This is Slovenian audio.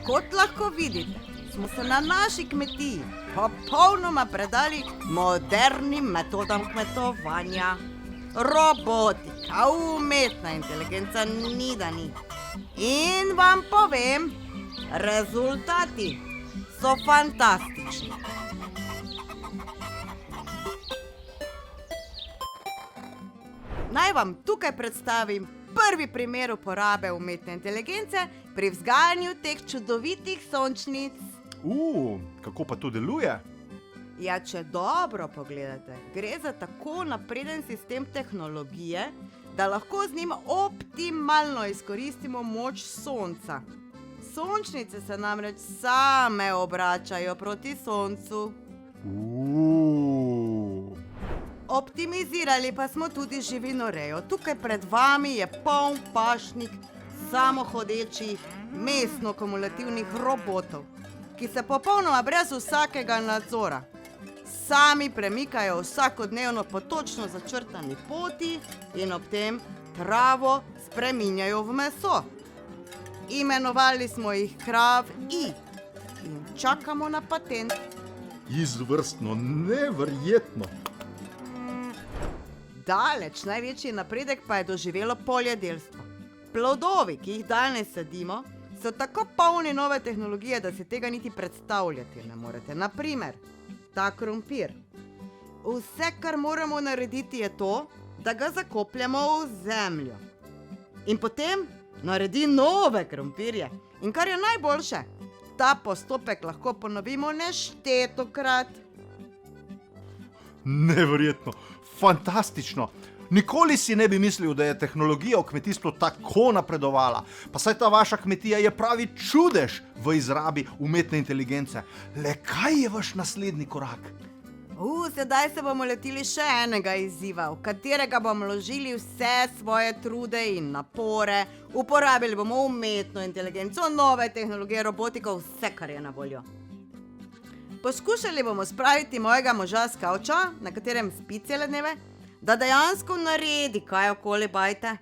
Kot lahko vidite, smo se na naši kmetiji popolnoma predali modernim metodam kmetovanja. Robotika, umetna inteligenca ni da ni. In vam povem, rezultati so fantastični. Naj vam tukaj predstavim prvi primer uporabe umetne inteligence pri vzgajanju teh čudovitih sončnic. Kako pa to deluje? Ja, če dobro pogledate, gre za tako napreden sistem tehnologije, da lahko z njim optimalno izkoristimo moč sonca. Sončnice se namreč same obračajo proti soncu. Optimizirali pa smo tudi živinorejo. Tukaj pred vami je poln pašnik samohodečih mesno-kumulativnih robotov, ki se popolnoma brez vsakega nadzora sami premikajo vsakodnevno po točno začrtani poti in ob tem travo spreminjajo v meso. Imenovali smo jih Krav-I in čakamo na patent. Izvrstno, neverjetno. Daleč največji napredek pa je doživelo poljedelstvo. Plodovi, ki jih danes sadimo, so tako polni nove tehnologije, da si tega niti predstavljati ne morete. Na primer, ta krompir. Vse, kar moramo narediti, je to, da ga zakopljemo v zemljo. In potem naredi nove krompirje. In kar je najboljše, ta postopek lahko ponovimo neštetokrat. Neverjetno, fantastično. Nikoli si ne bi mislil, da je tehnologija v kmetijstvu tako napredovala. Pa saj ta vaša kmetija je pravi čudež v izrabi umetne inteligence. Le kaj je vaš naslednji korak? Sedaj se bomo lotili še enega izziva, v katerega bomo vložili vse svoje trude in napore. Uporabili bomo umetno inteligenco, nove tehnologije, robotiko, vse, kar je na voljo. Poskušali bomo spraviti mojega moža s kavča, na katerem spi cele dneve, da dejansko naredi kaj okoli bajte.